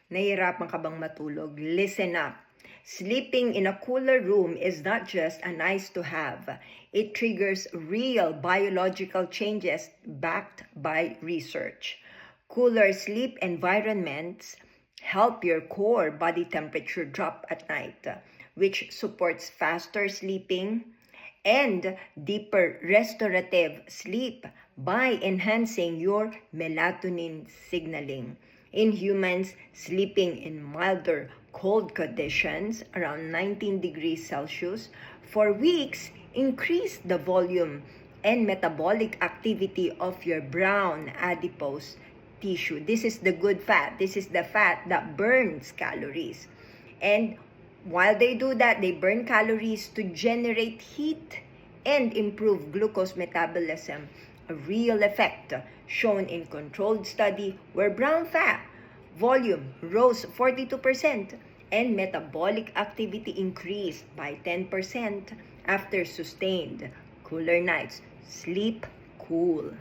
Nahihirapan ka bang matulog? Listen up. Sleeping in a cooler room is not just a nice to have. It triggers real biological changes backed by research. Cooler sleep environments help your core body temperature drop at night, which supports faster sleeping and deeper restorative sleep by enhancing your melatonin signaling. In humans, sleeping in milder cold conditions around 19 degrees Celsius for weeks increase the volume and metabolic activity of your brown adipose tissue. This is the good fat. This is the fat that burns calories. And while they do that, they burn calories to generate heat and improve glucose metabolism, a real effect shown in controlled study where brown fat volume rose 42% and metabolic activity increased by 10% after sustained cooler nights. Sleep cool.